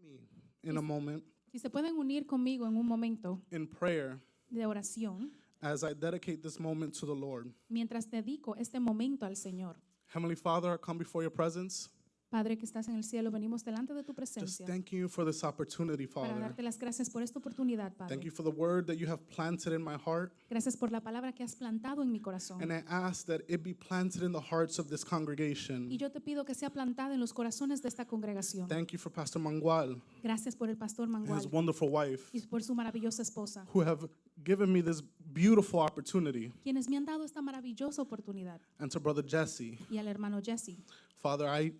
me in a moment Si se pueden unir conmigo en un momento in prayer de oración, as I dedicate this moment to the Lord. mientras dedico este momento al Señor. Heavenly Father, I come before your presence, Padre que estás en el cielo, venimos delante de tu just presencia thanking you for this opportunity, para Father. darte las gracias por esta oportunidad, Thank you Padre. for the word that you have planted in my heart. Gracias por la palabra que has plantado en mi corazón. And I ask that it be planted in the hearts of this Y congregation. yo te pido que sea plantada en los corazones de esta congregación. Thank you for Pastor Mangual Gracias por el pastor and his Mangual wonderful wife y por su maravillosa esposa, who have given me this beautiful opportunity. quienes me han dado esta maravillosa oportunidad. And to Brother Jesse, Y al hermano Jesse. Father, I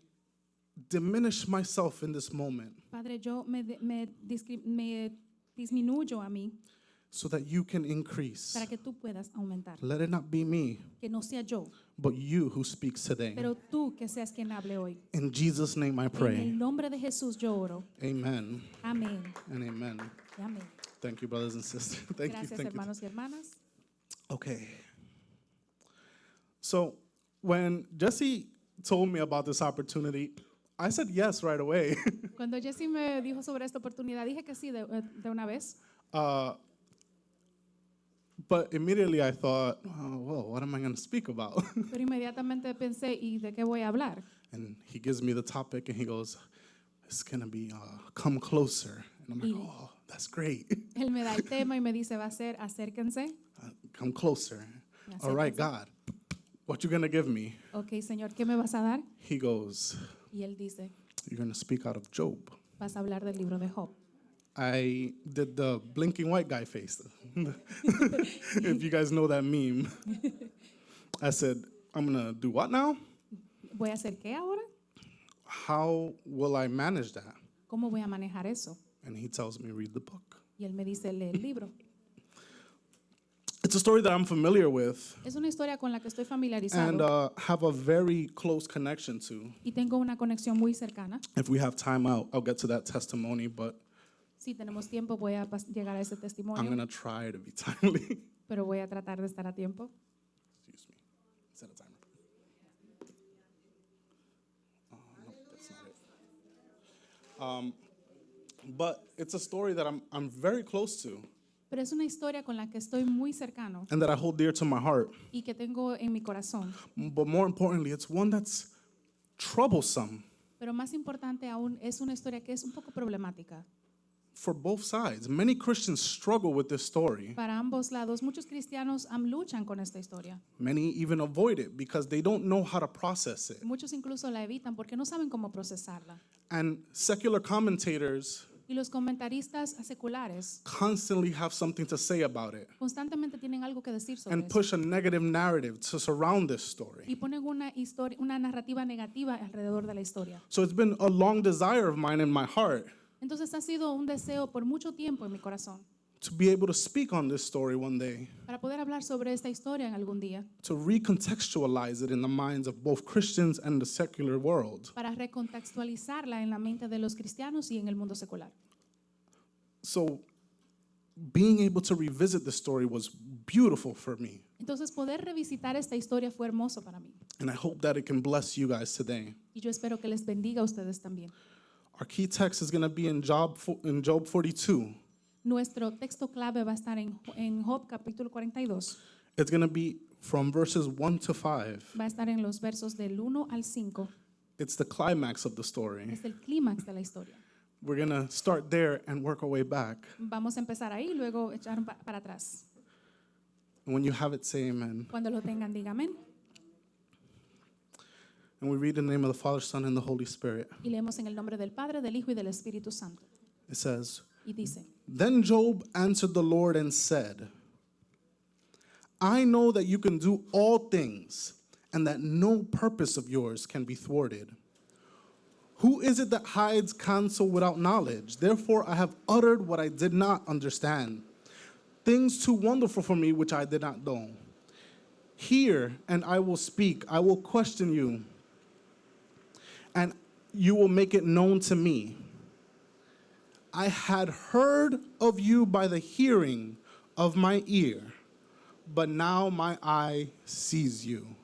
diminish myself in this moment Padre, yo me disminuyo a mí so that you can increase. para que tú puedas aumentar. Let it not be me, Que no sea yo, but you who speaks today. pero tú que seas quien hable hoy. In Jesus' name I En pray. el nombre de Jesús yo oro. Amen Amén. and amen. Y amén. Thank you, brothers and sisters. Thank you, Gracias, thank you. hermanos y hermanas. Okay. So when Jesse told me about this opportunity, I said yes right away. Cuando Jesse me dijo sobre esta oportunidad, dije que sí de una vez. But immediately I thought, oh, well, what am I going to speak about? Pero inmediatamente pensé, ¿y de qué voy a hablar? And he gives me the topic and he goes, it's going to be come closer. And I'm like, Y- oh, that's great. Él me da el tema y me dice, va a ser acérquense. Come closer. All right, Acérquense. God, what you going to give me? Ok, Señor, ¿qué me vas a dar? He goes, Y él dice, you're going to speak out of Job. vas a hablar del libro de Job. I did the blinking white guy face. If you guys know that meme. I said, I'm going to do what now? ¿Voy a hacer qué ahora? How will I manage that? ¿Cómo voy a manejar eso? And he tells me, read the book. Y él me dice, lee el libro. It's a story that I'm familiar with Es una historia con la que estoy and familiarizado have a very close connection to. y tengo una conexión muy cercana. If we have time, I'll get to that testimony, but Si tenemos tiempo, voy a llegar a ese I'm testimonio, going to try to be timely. pero voy a tratar de estar a tiempo. Excuse me. Set a timer. No, that's not it. But it's a story that I'm very close to Pero es una historia con la que estoy muy cercano and that I hold dear to my heart. y que tengo en mi corazón. But more importantly, it's one that's troublesome Pero más importante aún, es una historia que es un poco problemática. for both sides. Many Christians struggle with this story. Para ambos lados, muchos cristianos luchan con esta historia. Many even avoid it because they don't know how to process it. Muchos incluso la evitan porque no saben cómo procesarla. And secular commentators Y los comentaristas seculares constantly have something to say about it constantemente tienen algo que decir sobre and eso. push a negative narrative to surround this story. Y ponen una narrativa negativa alrededor de la historia. So it's been a long desire of mine in my heart Entonces ha sido un deseo por mucho tiempo en mi corazón to be able to speak on this story one day, para poder hablar sobre esta historia en algún día, to recontextualize it in the minds of both Christians and the secular world. para recontextualizarla en la mente de los cristianos y en el mundo secular. So being able to revisit the story was beautiful for me. Entonces poder revisitar esta historia fue hermoso para mí. And I hope that it can bless you guys today. Y yo espero que les bendiga a ustedes también. Our key text is going to be in Job 42. Nuestro texto clave va a estar en Job capítulo 42. It's going to be from verses 1 to 5. Va a estar en los versos del 1 al 5. It's the climax of the story. Es el clímax de la historia. We're going to start there and work our way back. Vamos a empezar ahí y luego echar para atrás. And when you have it, say amen. Cuando lo tengan, digan amén. And we read in the name of the Father, Son, and the Holy Spirit. Y leemos en el nombre del Padre, del Hijo y del Espíritu Santo. It says, Y dice, Then Job answered the Lord and said, I know that you can do all things, and that no purpose of yours can be thwarted. Who is it that hides counsel without knowledge? Therefore I have uttered what I did not understand, things too wonderful for me which I did not know. Hear, and I will speak. I will question you, and you will make it known to me. I had heard of you by the hearing of my ear, but now my eye sees you.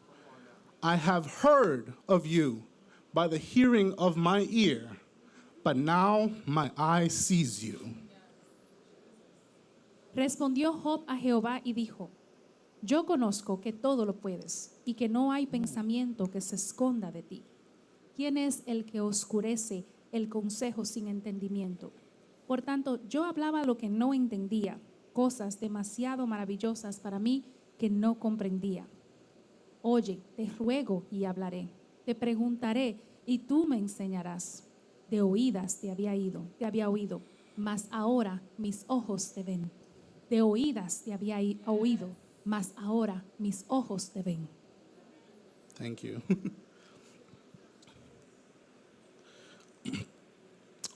I have heard of you by the hearing of my ear, but now my eye sees you. Respondió Job a Jehová y dijo: Yo conozco que todo lo puedes y que no hay pensamiento que se esconda de ti. ¿Quién es el que oscurece el consejo sin entendimiento? Por tanto, yo hablaba lo que no entendía, cosas demasiado maravillosas para mí que no comprendía. Oye, te ruego y hablaré. Te preguntaré y tú me enseñarás. De oídas te había oído, mas ahora mis ojos te ven. De oídas te había oído, mas ahora mis ojos te ven. Thank you.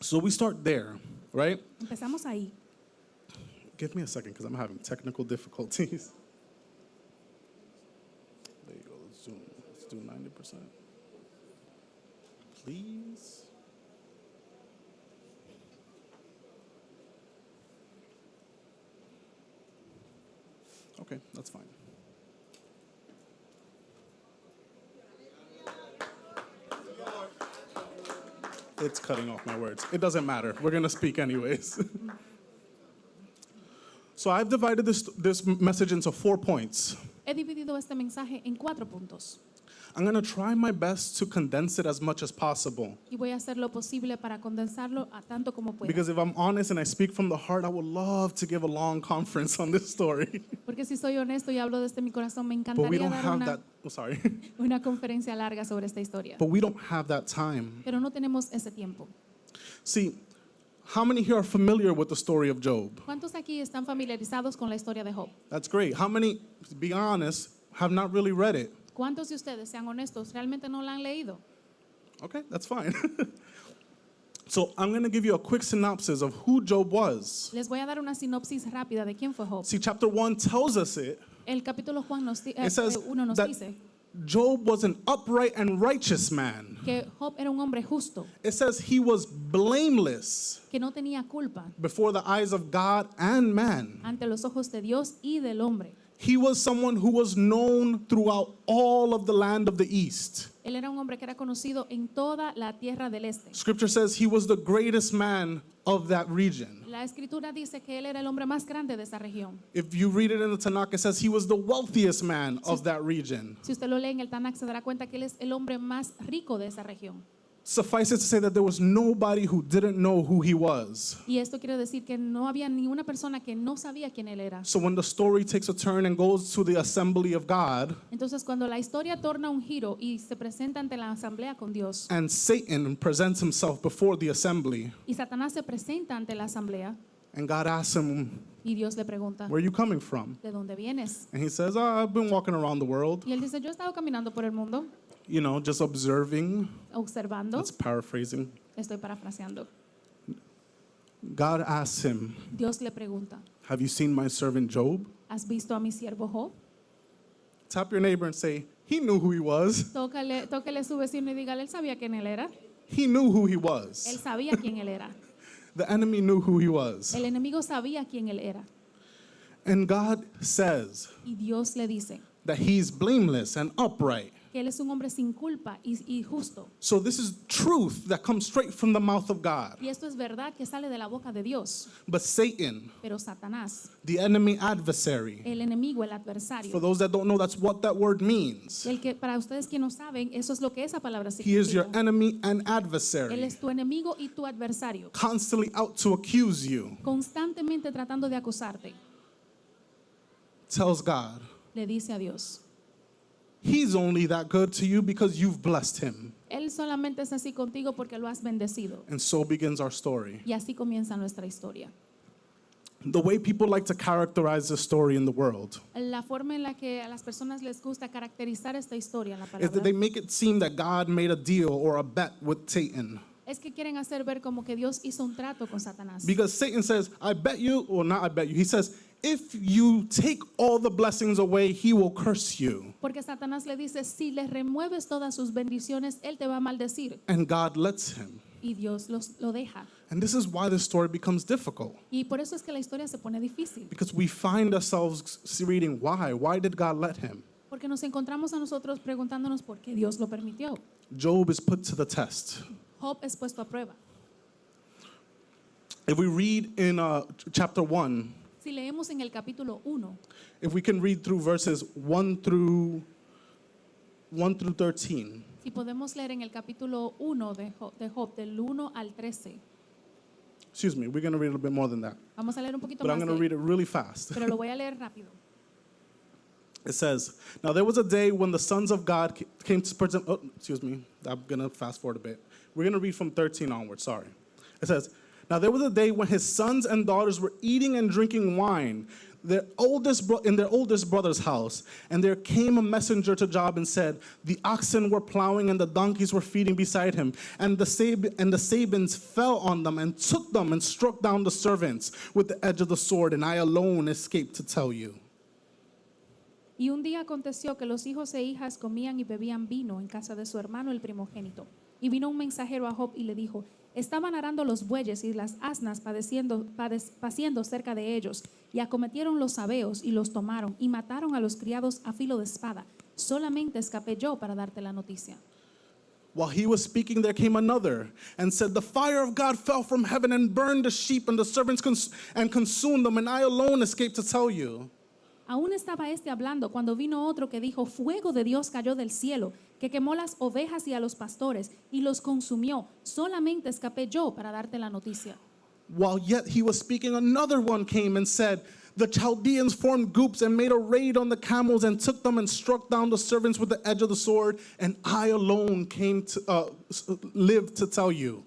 So we start there, right? Empezamos ahí. Give me a second because I'm having technical difficulties. There you go. Let's zoom. Let's do 90%. Please. Okay, that's fine. It's cutting off my words. It doesn't matter. We're going to speak anyways. So I've divided this message into 4 points. He dividido este mensaje en 4 puntos I'm going to try my best to condense it as much as possible. y voy a hacer lo posible para condensarlo a tanto como pueda. Because if I'm honest and I speak from the heart, I would love to give a long conference on this story. Porque si soy honesto y hablo desde mi corazón, me But we encantaría don't dar have that. Oh, sorry. una conferencia larga sobre esta historia. But we don't have that time. Pero no tenemos ese tiempo. See, how many here are familiar with the story of Job? ¿Cuántos aquí están familiarizados con la historia de Job? That's great. How many, to be honest, have not really read it? ¿Cuántos de ustedes, sean honestos, realmente no la han leído? Okay, that's fine. So I'm going to give you a quick synopsis of who Job was. Les voy a dar una sinopsis rápida de quién fue Job. See, chapter 1 tells us it. El capítulo Juan nos, It says 1 nos that dice Job was an upright and righteous man. que Job era un hombre justo, It says he was blameless que no tenía culpa before the eyes of God and man. ante los ojos de Dios y del hombre. He was someone who was known throughout all of the land of the east. Él era un hombre que era conocido en toda la tierra del este. Scripture says he was the greatest man of that region. La escritura dice que él era el hombre más grande de esa región. If you read it in the Tanakh, it says he was the wealthiest man of that region. Si usted lo lee en el Tanakh, se dará cuenta que él es el hombre más rico de esa región. Suffice it to say that there was nobody who didn't know who he was. Y esto quiere decir que no había ninguna persona que no sabía quién él era. So when the story takes a turn and goes to the assembly of God, Entonces, cuando la historia torna un giro y se presenta ante la asamblea con Dios, and Satan presents himself before the assembly, y Satanás se presenta ante la asamblea, and God asks him, y Dios le pregunta, "Where are you coming from?" ¿de dónde vienes? And he says, I've been walking around the world, Y él dice, yo he estado caminando por el mundo, you know, just observing. observando. That's paraphrasing. Estoy parafraseando. God asks him, Dios le pregunta, "Have you seen my servant Job?" ¿has visto a mi siervo Job? Tap your neighbor and say, "He knew who he was. Tóquele a su vecino y dígale, él sabía quién él era. He knew who he Él was. sabía quién él era. The enemy knew who he was." El enemigo sabía quién él era. And God says Y Dios le dice that he's blameless and upright. que él es un hombre sin culpa y justo. So this is truth that comes straight from the mouth of God. Y esto es verdad que sale de la boca de Dios. But Satan, Pero Satanás, the enemy adversary, el enemigo, el for adversario, those that don't know, that's what that word means. el que para ustedes que no saben, eso es lo que esa palabra He is your significa. enemy and Él adversary, es tu enemigo y tu adversario, constantly out to accuse you. constantemente tratando de acusarte. Tells God, Le dice a Dios, he's only that good to you because you've blessed him. él solamente es así contigo porque lo has bendecido. And so begins our story. Y así comienza nuestra historia. The way people like to characterize the story in the world La forma en la que a las personas les gusta caracterizar esta historia, la is palabra, that they make it seem that God made a deal or a bet with Satan. es que quieren hacer ver como que Dios hizo un trato con Satanás. Because Satan says, I bet you, or not I bet you, he says, if you take all the blessings away, he will curse you. Porque Satanás le dice, si le remueves todas sus bendiciones, él te va a maldecir. And God lets him. Y Dios lo deja. And this is why the story becomes difficult. Y por eso es que la historia se pone difícil. Because we find ourselves reading why. Why did God let him? Porque nos encontramos a nosotros preguntándonos por qué Dios lo permitió. Job is put to the test. Job es puesto a prueba. If we read in chapter 1, Si leemos en el capítulo 1, if we can read through verses 1 through 13. si podemos leer en el capítulo 1 de Job, del 1 al 13. Excuse me, we're going to read a little bit more than that. Vamos a leer un poquito But I'm más, going to read it really fast. pero lo voy a leer rápido. It says, now there was a day when the sons of God came to present. Oh, excuse me. I'm going to fast forward a bit. We're going to read from 13 onward. Sorry. It says, now there was a day when his sons and daughters were eating and drinking wine in their oldest brother's house. And there came a messenger to Job and said, the oxen were plowing and the donkeys were feeding beside him. And the Sabines fell on them and took them and struck down the servants with the edge of the sword. And I alone escaped to tell you. Y un día aconteció que los hijos e hijas comían y bebían vino en casa de su hermano el primogénito. Y vino un mensajero a Job y le dijo, estaban arando los bueyes y las asnas paciendo cerca de ellos, y acometieron los sabeos y los tomaron, y mataron a los criados a filo de espada. Solamente escapé yo para darte la noticia. While he was speaking, there came another and said, the fire of God fell from heaven and burned the sheep and the servants and consumed them, and I alone escaped to tell you. Aún estaba este hablando cuando vino otro que dijo, fuego de Dios cayó del cielo, que quemó las ovejas y a los pastores y los consumió. Solamente escapé yo para darte la noticia. While yet he was speaking, another one came and said, the Chaldeans formed groups and made a raid on the camels and took them and struck down the servants with the edge of the sword, and I alone lived to tell you.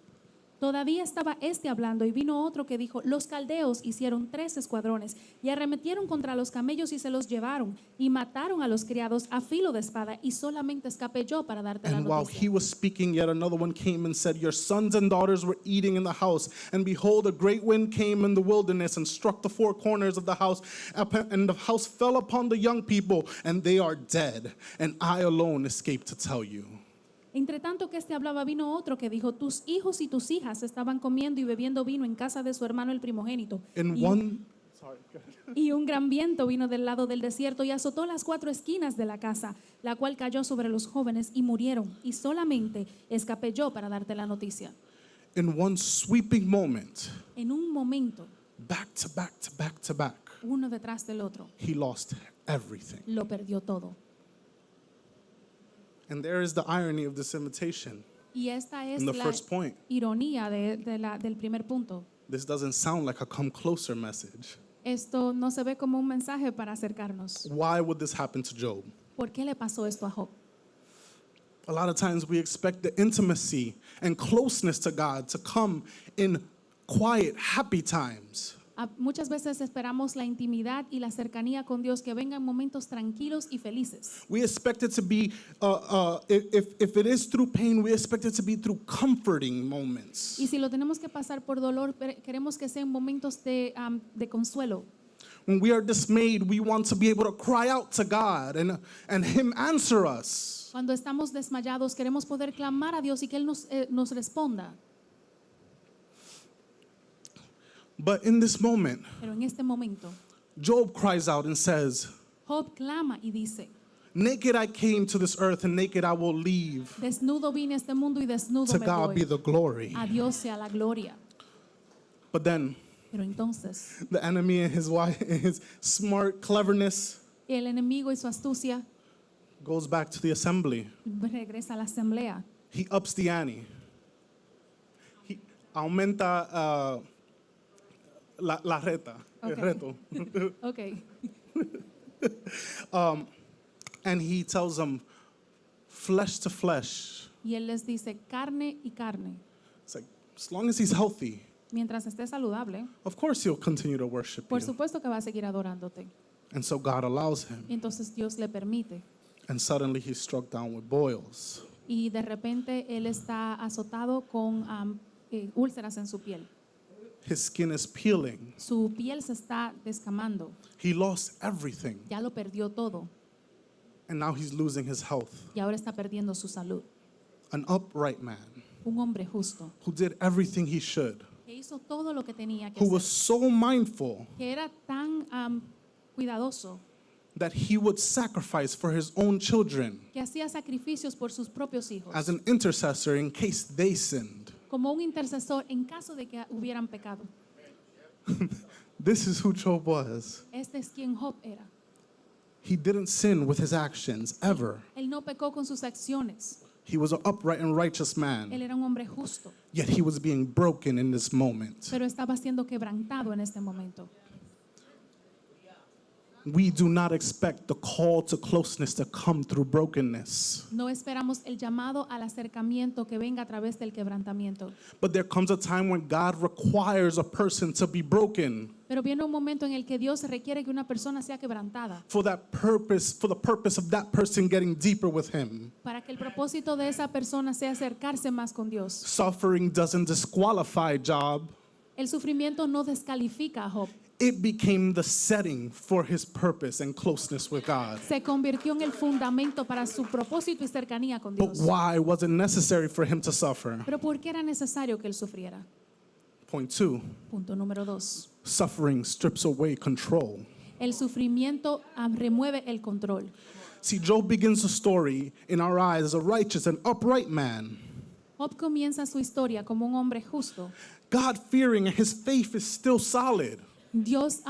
Todavía estaba este hablando y vino otro que dijo, los caldeos hicieron 3 escuadrones y arremetieron contra los camellos y se los llevaron y mataron a los criados a filo de espada, y solamente escapé yo para darte la And while he noticia. was speaking, yet another one came and said, your sons and daughters were eating in the house, and behold, a great wind came in the wilderness and struck the 4 corners of the house, and the house fell upon the young people, and they are dead, and I alone escaped to tell you. Entre tanto que este hablaba, vino otro que dijo, tus hijos y tus hijas estaban comiendo y bebiendo vino en casa de su hermano el primogénito. Y un gran viento vino del lado del desierto y azotó las 4 esquinas de la casa, la cual cayó sobre los jóvenes y murieron. Y solamente escapé yo para darte la noticia. In one sweeping moment, En un momento, back to back to back to back, uno detrás del otro, he lost everything. lo perdió todo. And there is the irony of this invitation. Y esta es In the la first point, ironía del primer punto. this doesn't sound like a come closer message. Esto no se ve como un mensaje para acercarnos. Why would this happen to Job? ¿Por qué le pasó esto a Job? A lot of times we expect the intimacy and closeness to God to come in quiet, happy times. Muchas veces esperamos la intimidad y la cercanía con Dios que venga en momentos tranquilos y felices. We expect it to be, if it is through pain, we expect it to be through comforting moments. Y si lo tenemos que pasar por dolor, queremos que sean momentos de consuelo. When we are dismayed, we want to be able to cry out to God and Him answer us. Cuando estamos desmayados, queremos poder clamar a Dios y que Él nos responda. But in this moment, Pero en este momento, Job cries out and says, Job clama y dice, naked I came to this earth and naked I will leave. desnudo vine a este mundo y desnudo To me God be voy. the glory. A Dios sea la gloria. But then Pero entonces, the enemy and his smart cleverness el enemigo y su astucia goes back to the assembly. regresa a la asamblea. He ups the ante. He aumenta la reta, el Okay. reto. Ok. And he tells them, flesh to flesh. Y Él les dice, carne y carne. It's like, as long as he's healthy, Mientras esté saludable, of course he'll continue to worship por you. supuesto que va a seguir adorándote. And so God allows him. Y entonces Dios le permite. And suddenly he's struck down with boils. Y de repente Él está azotado con úlceras en su piel. His skin is peeling. Su piel se está descamando. He lost everything. Ya lo perdió todo. And now he's losing his health. Y ahora está perdiendo su salud. An upright man Un hombre justo who did everything he should, que hizo todo lo que tenía que who was hacer. so mindful Que era tan cuidadoso. that he would sacrifice for his own children Que hacía sacrificios por sus propios hijos. as an intercessor in case they sinned. Como un intercesor en caso de que hubieran pecado. This is who Job was. Este es quien Job era. He didn't sin with his actions ever. Él no pecó con sus acciones. He was an upright and righteous Él man. era un hombre justo, Yet he was being broken in this moment. pero estaba siendo quebrantado en este momento. We do not expect the call to closeness to come through brokenness. No esperamos el llamado al acercamiento que venga a través del quebrantamiento. But there comes a time when God requires a person to be broken Pero viene un momento en el que Dios requiere que una persona sea quebrantada for that purpose, for the purpose of that person getting deeper with him. para que el propósito de esa persona sea acercarse más con Dios. Suffering doesn't disqualify Job. El sufrimiento no descalifica a Job. It became the setting for his purpose and closeness with God. Se convirtió en el fundamento para su propósito y cercanía con But Dios. why was it necessary for him to suffer? Pero ¿por qué era necesario que él sufriera? Point 2, Punto número 2. suffering strips away control. El sufrimiento remueve el control. See, Job begins the story in our eyes as a righteous and upright man. Job comienza su historia como un hombre justo. God-fearing, and his faith is still solid. Dios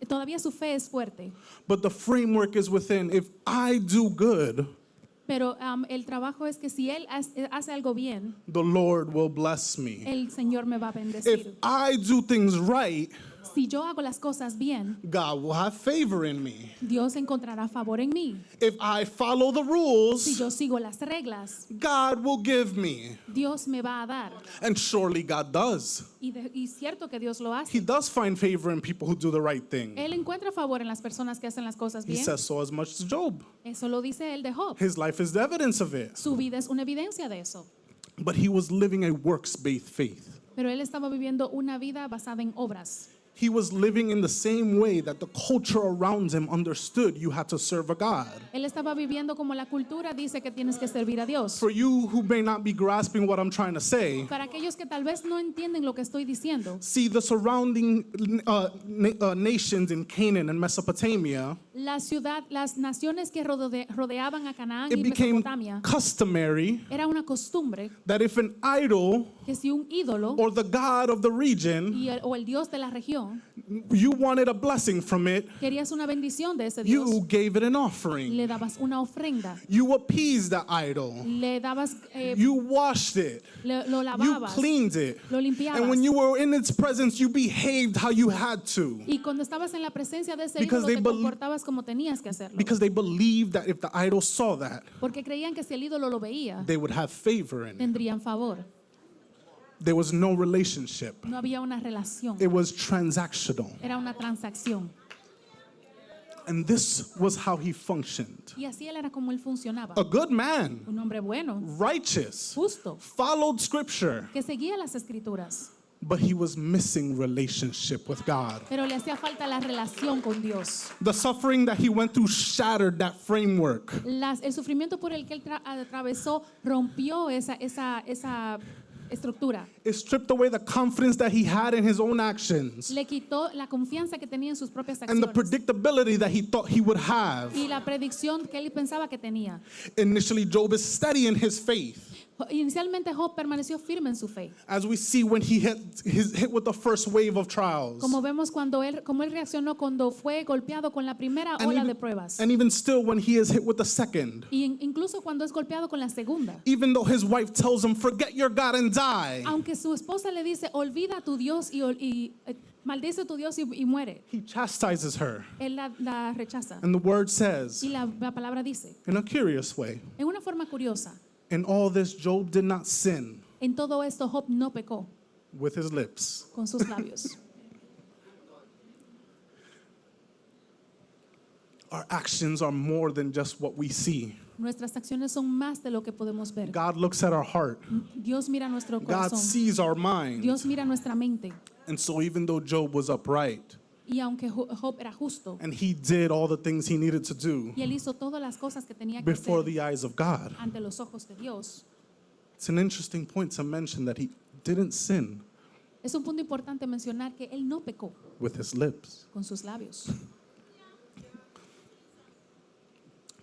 todavía su fe es fuerte, But the framework is within. If I do good, pero el trabajo es que si él hace algo bien, the Lord will bless me. el Señor me va a If bendecir. I do things right, Si yo hago las cosas bien, God will have favor in me. Dios encontrará favor en mí. If I follow the Si rules, yo sigo las reglas, God will give me. Dios me va a dar. And surely God does. Y cierto que Dios lo He hace. does find favor in people who do the right thing. Él encuentra favor en las personas que hacen las cosas He bien. says so as much as Job. Eso lo dice él de Job. His life is the evidence of it. Su vida es una evidencia de eso. But he was living a works-based faith. Pero él estaba viviendo una vida basada en obras. He was living in the same way that the culture around him understood you had to serve a God. Él estaba viviendo como la cultura dice que tienes que servir a Dios. For you who may not be grasping what I'm trying to say, Para aquellos que tal vez no entienden lo que estoy diciendo, see the surrounding nations in Canaan and Mesopotamia, las naciones que rodeaban a Canaán it y became Mesopotamia, customary era una costumbre that if an idol que si un ídolo or the god of the region, o el Dios de la región you wanted a blessing from it, querías una bendición de ese Dios, you gave it an offering. le dabas una ofrenda, You appeased the idol. le dabas, You washed it. lo You lavabas, cleaned it. lo limpiabas. And when you were in its presence, you behaved how you had to. Y cuando estabas en la presencia de ese Because ídolo they te bel- comportabas como tenías que hacerlo. Because they believed that if the idol saw that, Porque creían que si el ídolo lo veía, they would have favor in it. tendrían favor. There was no relationship. No había una relación, It was transactional. era una transacción. And this was how he functioned. Y así él era como él funcionaba. A good man, Un hombre bueno, righteous, justo, followed scripture, que seguía las escrituras, but he was missing relationship with God. pero le hacía falta la relación con Dios. The suffering that he went through shattered that framework. El sufrimiento por el que él atravesó rompió esa estructura. It stripped away the confidence that he had in his own actions Le quitó la confianza que tenía en sus propias and the acciones predictability that he thought he would have. y la predicción que él pensaba que tenía. Initially, Job is steady in his faith, Inicialmente Job permaneció firme en su fe. as we see when he hit with the first wave of trials. Como vemos como él reaccionó cuando fue golpeado con la primera ola de pruebas. And even still, when he is hit with the second, Y incluso cuando es golpeado con la segunda. even though his wife tells him, "Forget your God and die," Aunque su esposa le dice, olvida a tu Dios y maldice a tu Dios y muere. he chastises her. Él la rechaza. And the word says, Y la palabra dice, in a curious way, en una forma curiosa, in all this, Job did not sin en todo esto Job no pecó with his lips. con sus labios. Our actions are more than just what we see. Nuestras acciones son más de lo que podemos ver. God looks at our heart. Dios mira nuestro God corazón. sees our mind. Dios mira nuestra mente. And so even though Job was upright Y aunque Job era justo and he did all the things he needed to do y él hizo todas las cosas que tenía que before hacer the eyes of God, ante los ojos de Dios, it's an interesting point to mention that he didn't sin es un punto importante mencionar que él no pecó with his lips. con sus labios.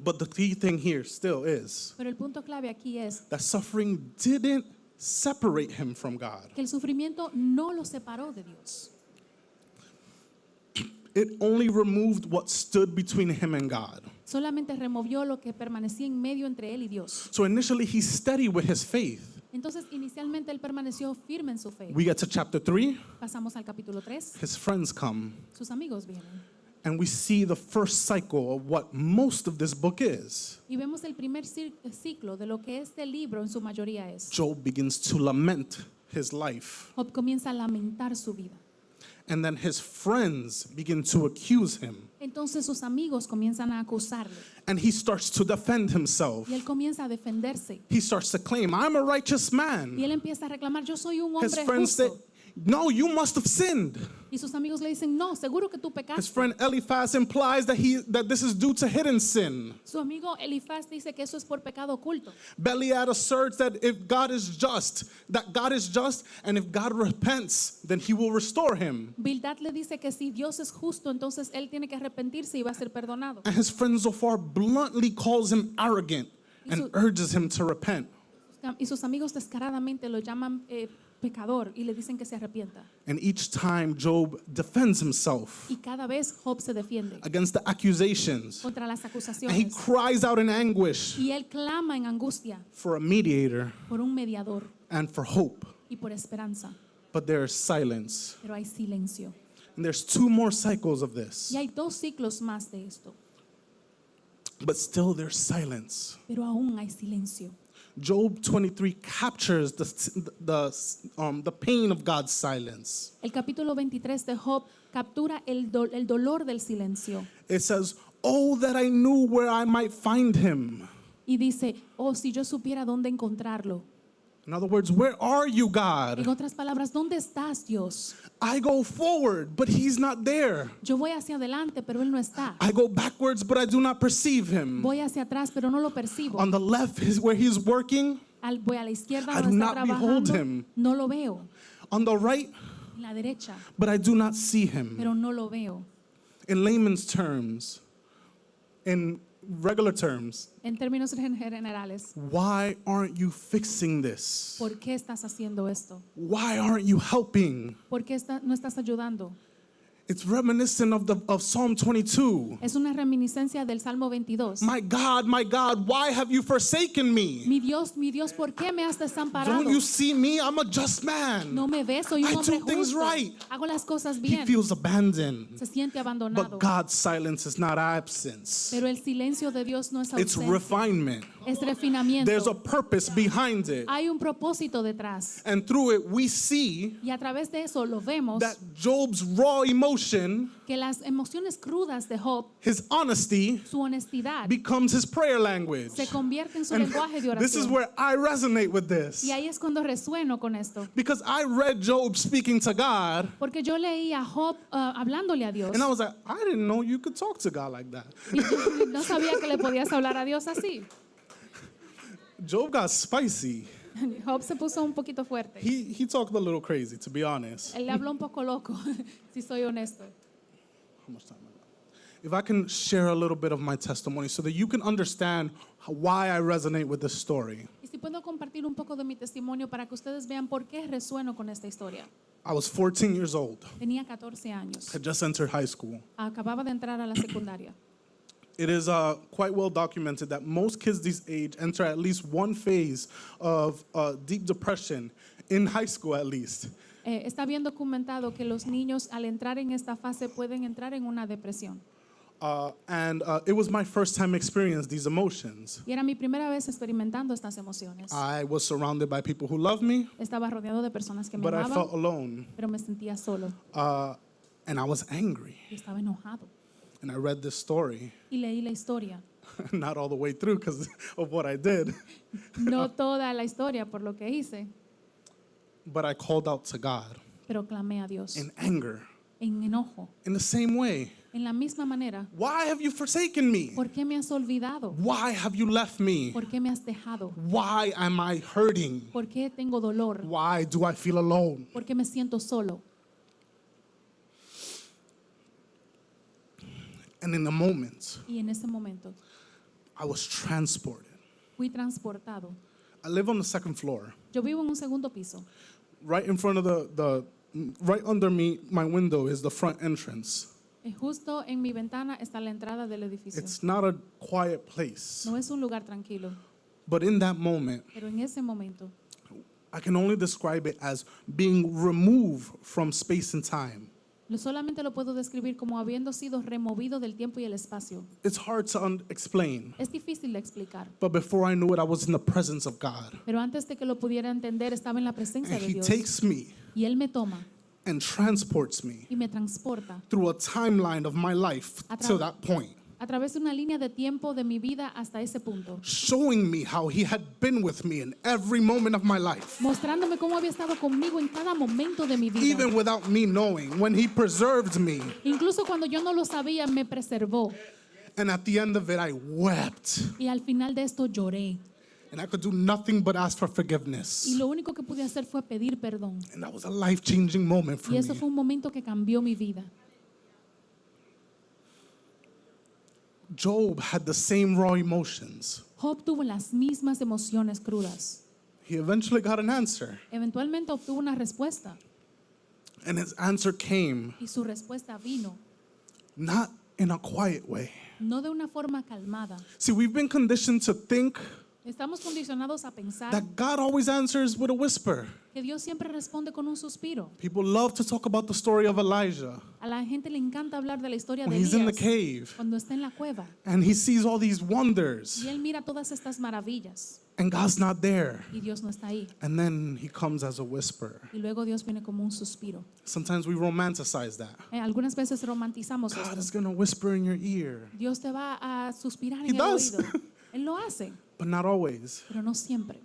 But the key thing here still is Pero el punto clave aquí es that suffering didn't separate him from God. que el sufrimiento no lo separó de Dios. It only removed what stood between him and God. Solamente removió lo que permanecía en medio entre él y Dios. So initially he's steady with his faith. Entonces, inicialmente él permaneció firme en su fe. We get to chapter 3, Pasamos al capítulo 3. his friends come, Sus amigos vienen. and we see the first cycle of what most of this book is. Y vemos el primer ciclo de lo que este libro en su mayoría es. Job begins to lament his life, Job comienza a lamentar su vida. and then his friends begin to accuse him, Entonces sus amigos comienzan a acusarle. and he starts to defend himself. Y él comienza a defenderse. He starts to claim, I'm a righteous Y man. él empieza a reclamar, yo soy un His hombre friends say, justo. no, you must have sinned. Y sus amigos le dicen, no, seguro que tú His pecaste. friend Eliphaz implies that this is due to hidden sin. Su amigo Elifaz dice que eso es por pecado oculto. Belial asserts that if God is just, and if God repents, then he will restore him. Bildad le dice que si Dios es justo, entonces él tiene que arrepentirse y va a ser perdonado. And his friend Zophar bluntly calls him arrogant and So- urges him to repent. Y sus amigos descaradamente lo llaman pecador y le dicen que se arrepienta. And each time Job defends himself Y cada vez Job se defiende against the accusations. contra las And he acusaciones. cries out in anguish Y él clama en angustia for a mediator por un mediador and for hope. y por esperanza. But there is silence. Pero hay silencio. And there's two more cycles of this. Y hay dos ciclos más de esto. But still there's silence. Pero aún hay silencio. Job 23 captures the pain of God's silence. El capítulo 23 de Job captura el dolor del silencio. It says, oh, that I knew where I might find him. Y dice, oh, si yo supiera dónde encontrarlo. In other words, where are you, En God? otras palabras, ¿dónde estás, Dios? I go forward, but he's not there. Yo voy hacia adelante, pero él no está. I go backwards, but I do not perceive him. Voy hacia atrás, pero no lo percibo. On the left is where he's working. Voy a la izquierda I donde do está not behold trabajando. him. No lo veo. On the right, En la derecha, but I do not see him. pero no lo veo. In layman's terms, in regular terms, En términos generales, why aren't you fixing this? ¿por qué estás haciendo esto? Why aren't you helping? ¿Por qué no estás ayudando? It's reminiscent of Psalm 22. Es una reminiscencia del Salmo 22. My God, why have you forsaken me? Mi Dios, ¿por qué me has desamparado? Don't you see me? I'm a just man. No me ves, soy un I hombre do things justo. right. Hago las cosas He bien. feels abandoned. Se siente abandonado. But God's silence is not absence. Pero el silencio de Dios no es It's ausencia. refinement. Es refinamiento. There's a purpose behind it. Hay un propósito detrás. And through it, we see Y a través de eso lo vemos that Job's raw emotion, que las emociones crudas de Job, his honesty, su honestidad, becomes his prayer language. se convierte en su And lenguaje de this is oración. where I resonate with this. Y ahí es cuando resueno con esto. Because I read Job speaking to God, Porque yo leí a Job hablándole a Dios. and I was like, I didn't know you could talk to God like that. Y yo no sabía que le podías hablar a Dios así. Job got spicy. Job se puso un poquito fuerte. He talked a little crazy, to be honest. Él le habló un poco loco, si soy honesto. How much time I got? If I can share a little bit of my testimony so that you can understand why I resonate with this story. Y si puedo compartir un poco de mi testimonio para que ustedes vean por qué resueno con esta historia. I was 14 years old. Tenía 14 años. Had just entered high school. Acababa de entrar a la secundaria. It is quite well documented that most kids this age enter at least one phase of deep depression in high school, at least. Está bien documentado que los niños al entrar en esta fase pueden entrar en una depresión. And it was my first time experiencing these emotions. Y era mi primera vez experimentando estas emociones. I was surrounded by people who loved me, Estaba rodeado de personas que me but I felt amaban, alone. pero me sentía solo And I was angry. y estaba enojado. And I read this story, Y leí la historia. not all the way through because of what I did, No toda la historia por lo que hice, but I called out to God pero clamé a Dios in anger. en enojo. In the same way, En la misma manera, why have you forsaken me? ¿por qué me has olvidado? Why have you left me? ¿Por qué me has dejado? Why am I hurting? ¿Por qué tengo dolor? Why do I feel alone? ¿Por qué me siento solo? And in a moment, Y en ese momento I was transported. fui transportado. I live on the second floor. Yo vivo en un segundo piso. Right in front of right under me, my window is the front entrance. Justo en mi ventana está la entrada del edificio. It's not a quiet place. No es un lugar tranquilo, But in that moment, pero en ese momento I can only describe it as being removed from space and time. solamente lo puedo describir como habiendo sido removido del tiempo y el espacio. It's hard to explain. Es difícil de explicar, But before I knew it, I was in the presence of God. pero antes de que lo pudiera entender estaba en la presencia And de He Dios. takes me Y Él me toma and transports me y me transporta through a timeline of my life to that point, a través de una línea de tiempo de mi vida hasta ese punto, showing me how He had been with me in every moment of my life, mostrándome cómo había estado conmigo en cada momento de mi vida. even without me knowing, when He preserved me. Incluso cuando yo no lo sabía, me preservó. And at the end of it, I wept. Y al final de esto lloré. And I could do nothing but ask for Y forgiveness. lo único que pude hacer fue pedir perdón. And that was a life-changing moment for Y eso me. fue un momento que cambió mi vida. Job had the same raw emotions. Job tuvo las mismas emociones crudas. He eventually got an answer. Eventualmente obtuvo una respuesta. And his answer came Y su respuesta vino, not in a quiet way. no de una forma calmada. See, we've been conditioned to think Estamos condicionados a pensar that God always answers with a whisper. que Dios siempre responde con un suspiro. People love to talk about the story of Elijah A la gente le encanta hablar de la historia when de he's in the Elías cave cuando está en la cueva and he sees all these wonders y él mira todas estas maravillas and God's not there. y Dios no está ahí. And then he comes as a whisper. Y luego Dios viene como un suspiro. Sometimes we romanticize that. Algunas veces romantizamos God esto. is going to whisper in your ear, Dios te va a suspirar He en el does. oído. Él lo hace, but not always. pero no siempre.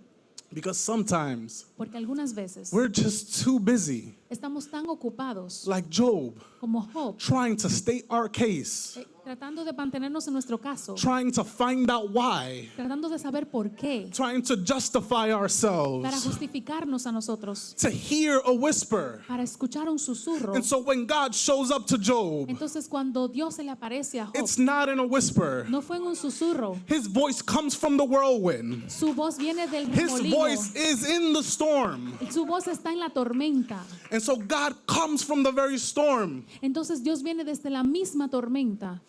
Because sometimes Porque algunas veces we're just too busy, estamos tan ocupados like Job, como Job, trying to state our case, tratando de mantenernos en nuestro caso, trying to find out why, tratando de saber por qué, trying to justify para ourselves, justificarnos a nosotros, to hear a whisper. para escuchar un susurro. And so when God shows up to Job, Entonces cuando Dios se le aparece a Job, it's not in a whisper. no fue en un susurro. His voice comes from the whirlwind. Su voz viene del His remolino. voice is in the storm. Su voz está en la tormenta. And so God comes from the very storm. Entonces Dios viene desde la misma tormenta.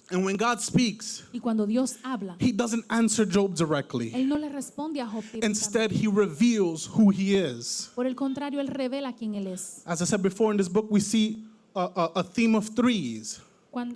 And when God speaks, Y cuando Dios habla, He doesn't answer Job directly. Él no le responde a Job directamente. Instead, He reveals who He is. Por el contrario, Él revela quién Él es. As I said before, in this book, we see a theme of threes.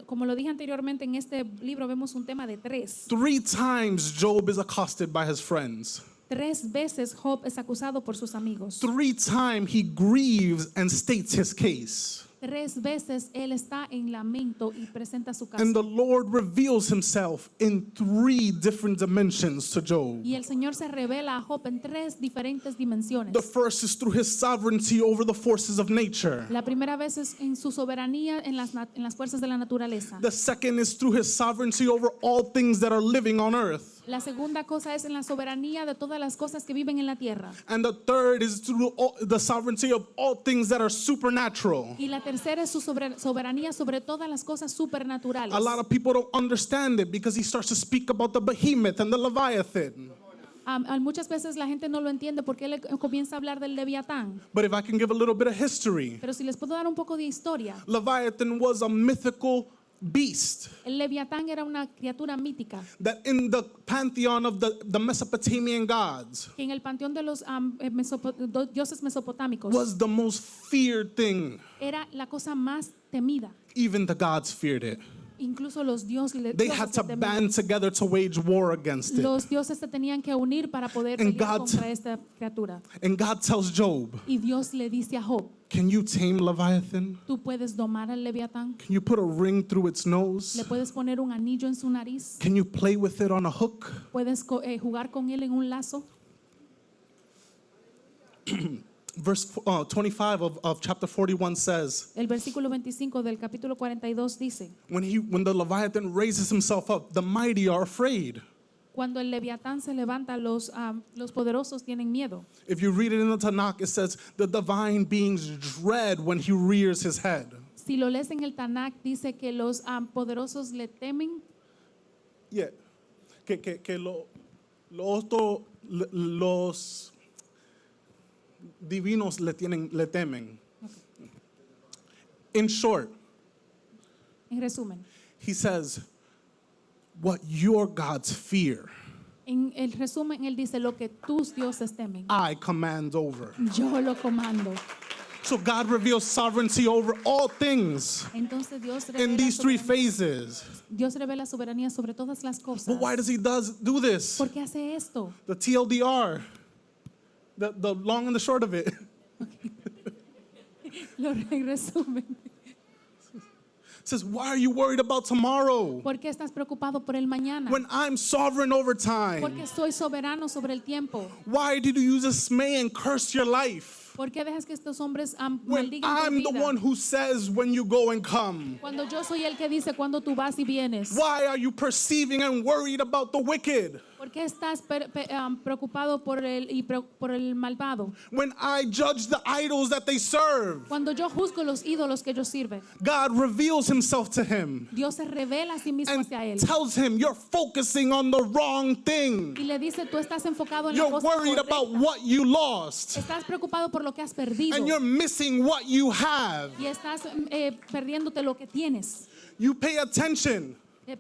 Como lo dije anteriormente, en este libro vemos un tema de tres. 3 times Job is accosted by his friends. 3 veces Job es acusado por sus amigos. 3 times he grieves and states his case. 3 veces él está en lamento y presenta su caso. And the Lord reveals himself in 3 different dimensions to Job. Y el Señor se revela a Job en 3 diferentes dimensiones. The first is through his sovereignty over the forces of nature. La primera vez es en su soberanía en las fuerzas de la naturaleza. The second is through his sovereignty over all things that are living on earth. La segunda cosa es en la soberanía de todas las cosas que viven en la tierra. And the third is through the sovereignty of all things that are supernatural. Y la tercera es su soberanía sobre todas las cosas supernaturales. A lot of people don't understand it because he starts to speak about the behemoth and the leviathan. Muchas veces la gente no lo entiende porque él comienza a hablar del Leviatán. But if I can give a little bit of history, Pero si les puedo dar un poco de historia, Leviathan was a mythical beast el Leviatán era una criatura mítica that in the pantheon of the Mesopotamian gods que en el panteón de los dioses mesopotámicos was the most feared thing. era la cosa más temida. Even the gods feared it. Incluso los dioses They had to band together to wage war against it. Los dioses se tenían que unir para poder And pelear God- contra esta criatura. And God tells Job, Y Dios le dice a Job, can you tame Leviathan? tú puedes domar al Leviatán, Can you put a ring through its nose? le puedes poner un anillo en su nariz, Can you play with it on a hook? puedes jugar con él en un lazo. Verse 25 of chapter 41 says, El versículo 25 del capítulo 42 dice, when the Leviathan raises himself up, the mighty are afraid. cuando el Leviatán se levanta, los poderosos tienen miedo. If you read it in the Tanakh, it says the divine beings dread when he rears his head. Si lo lees en el Tanakh, dice que los poderosos le temen, Yeah. Que lo los divinos le temen. In short, En resumen, he says, what your gods fear, en el resumen, él dice lo que tus dioses temen. I command over. Yo lo comando. So God reveals sovereignty over all things Entonces Dios in revela, these three soberanía, phases. Dios revela soberanía sobre todas las cosas. But why does he do this? ¿Por qué hace esto? The TLDR, the long and the short of it. En resumen, Says, why are you worried about tomorrow ¿por qué estás preocupado por el mañana? when I'm sovereign over time? Porque soy soberano sobre el tiempo. Why did you use dismay and curse your life ¿Por qué dejas que estos hombres when maldigan tu I'm the vida? one who says when you go and come? Cuando yo soy el que dice cuando tú vas y vienes. Why are you perceiving and worried about the wicked ¿Por qué estás preocupado por el malvado? when I judge the idols that they serve? Cuando yo juzgo los ídolos que ellos sirven. God reveals himself to him Dios se revela a sí mismo and hacia él. tells him, you're focusing on the wrong thing. Y le dice, tú estás enfocado en la You're cosa worried about correcta. what you lost, Estás preocupado por lo que has perdido. and you're missing what you have. Y estás perdiéndote lo que tienes. You pay attention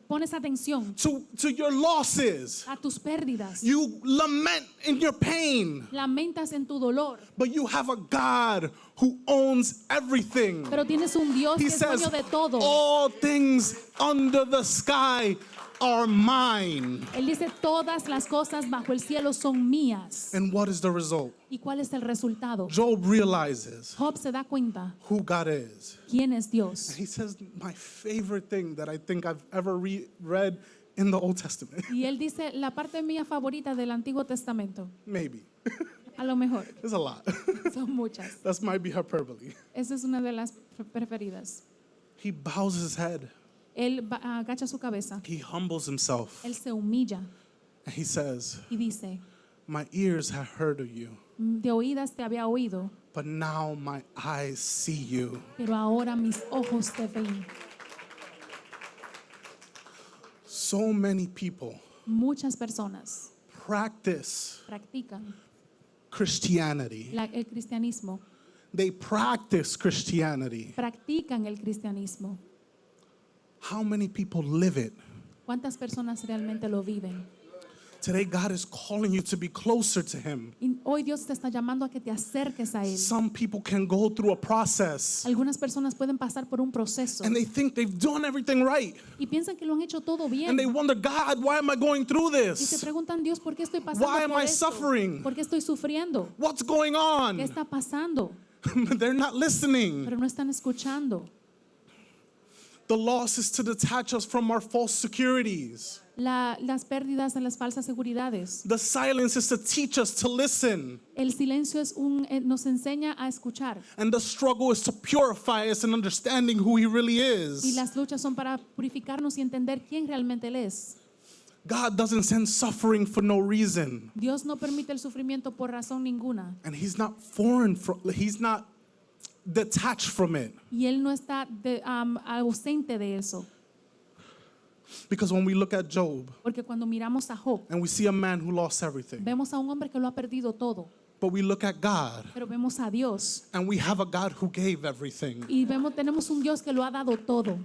Pones atención to your losses. a tus pérdidas. You lament in your pain, Lamentas en tu dolor. but you have a God who owns everything. Pero tienes un Dios que He es says, dueño de todo. all things under the sky are mine. Él dice, todas las cosas bajo el cielo son mías. And what is the result? ¿Y cuál es el resultado? Job realizes Job se da cuenta who God is. quién es Dios. And he says, my favorite thing that I think I've ever read in the Old Testament. Y él dice, la parte mía favorita del Antiguo Testamento. Maybe. A lo mejor, There's a lot. son muchas. That might be hyperbole. Esa es una de las preferidas. He bows his head. Él agacha su cabeza, He humbles himself. él se humilla And he says, y dice, my ears have heard of you, de oídas te había oído, but now my eyes see you. pero ahora mis ojos te ven. So many people Muchas personas practice practican Christianity. el cristianismo, They practice Christianity. practican el cristianismo. How many people live it? ¿Cuántas personas realmente lo viven? Today, God is calling you to be closer to Him. Y hoy Dios te está llamando a que te acerques a Él. Some people can go through a process Algunas personas pueden pasar por un proceso and they think they've done everything right. y piensan que lo han hecho todo bien. And they wonder, God, why am I going through Y se this? preguntan, Dios, ¿por qué estoy pasando Why am por I esto? suffering? ¿Por qué estoy sufriendo? What's going ¿Qué on? está pasando? They're not listening. Pero no están escuchando. The loss is to detach us from our false securities. Las pérdidas de las falsas seguridades. The silence is to teach us to listen. El silencio nos enseña a escuchar. And the struggle is to purify us in understanding who He really Y is. las luchas son para purificarnos y entender quién realmente Él es. God doesn't send suffering for no reason. Dios no permite el sufrimiento por razón ninguna. And He's not He's not detached from it. Y Él no está ausente de eso. Because when we look at Job Porque cuando miramos a Job, and we see a man who lost everything, vemos a un hombre que lo ha perdido todo. but we look at God Pero vemos a Dios. and we have a God who gave everything. Y tenemos un Dios que lo ha dado todo.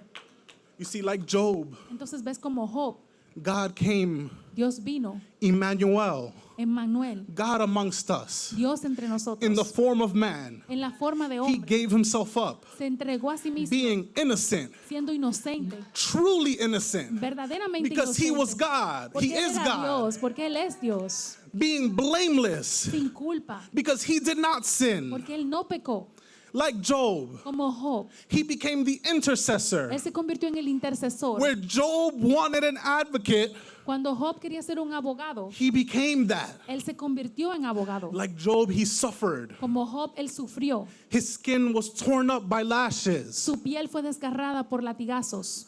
You see, like Job, Entonces ves como Job, God came, Dios vino, Emmanuel, Emmanuel, God amongst us, Dios entre nosotros. in the form of man. En la forma de He hombre, gave Himself up, se entregó a sí mismo, being innocent, siendo inocente, truly innocent, verdaderamente because He was inocente. God. Porque He Él is era God. Dios, porque Él es Dios, Being blameless, sin culpa, because He did not sin. porque Él no pecó. Like Job, Como Job, He became the intercessor. Él se convirtió en el intercesor. Where Job wanted an advocate, Cuando Job quería ser un abogado, he became that. él se convirtió en abogado. Like Job, he suffered. Como Job, él sufrió. His skin was torn up by lashes. Su piel fue desgarrada por latigazos.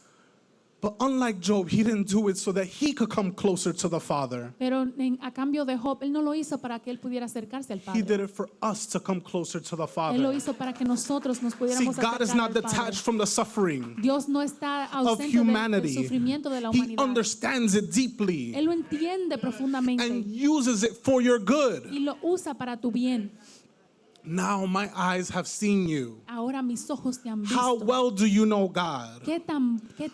But unlike Job, he didn't do it so that he could come closer to the Father. Pero a cambio de Job, él no lo hizo para que él pudiera acercarse al He did Padre. it for us to come closer to the Él lo Father. hizo para que nosotros nos See, pudiéramos God is acercar not al Padre. detached from the suffering Dios no está of ausente del humanity. sufrimiento de la He humanidad. understands it deeply Él lo entiende profundamente and uses it for your good. y lo usa para tu bien. Now my eyes have seen you. Ahora mis ojos te han How visto. well do you know God? ¿Qué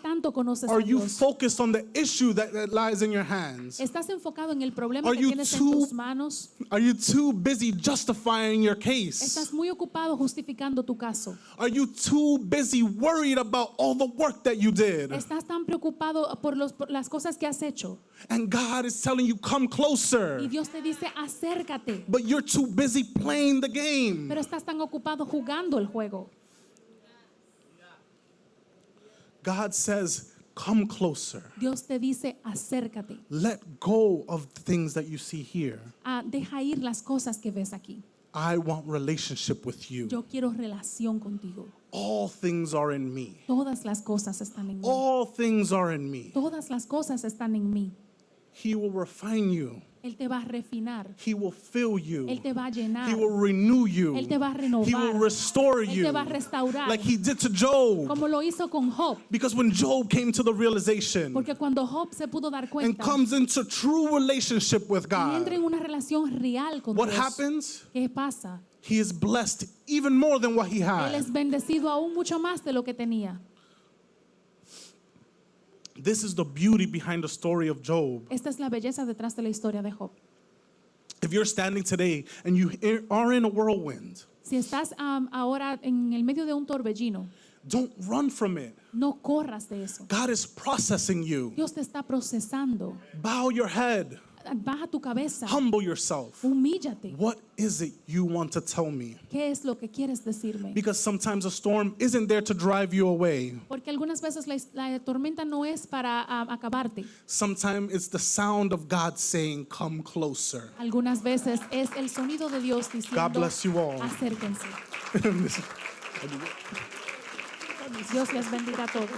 tanto conoces Are a you Dios? focused on the issue that lies in your hands? ¿Estás enfocado en el problema Are que you tienes en too- tus manos? Are you too busy justifying your case? ¿Estás muy ocupado justificando tu caso? Are you too busy worried about all the work that you did? ¿Estás tan preocupado por las cosas que has hecho? And God is telling you, come closer. Y Dios te dice, acércate. But you're too busy playing the game. Pero estás tan ocupado jugando el juego. God says, come closer. Dios te dice, acércate. Let go of the things that you see here. Deja ir las cosas que ves aquí. I want relationship with you. Yo quiero relación contigo. All things are in me. Todas las cosas están en mí. All things are in me. Todas las cosas están en mí. He will refine you. Él te va a refinar. He will fill you. Él te va a llenar. He will renew you. Él te va a renovar. He will restore Él you. te va a restaurar. Like he did to Job. Como lo hizo con Job. Because when Job came to the realization Porque cuando Job se pudo dar and cuenta comes into true relationship with y entra God, en una relación real con what Dios, happens? ¿qué pasa? He is blessed even more than what he Él had. es bendecido aún mucho más de lo que tenía. This is the beauty behind the story of Job. Esta es la belleza detrás de la historia de Job. If you're standing today and you are in a whirlwind, Si estás ahora en el medio de un torbellino, don't run from it. no corras de eso. God is processing you. Dios te está procesando. Bow your head. Baja tu cabeza. Humble yourself. Humíllate. What is it you want to tell me? ¿Qué es lo que quieres decirme? Because sometimes a storm isn't there to drive you away. Porque algunas veces la tormenta no es para acabarte. Sometimes it's the sound of God saying, come closer. Algunas veces es el sonido de Dios God diciendo, bless you all. acérquense. Dios les bendiga a todos.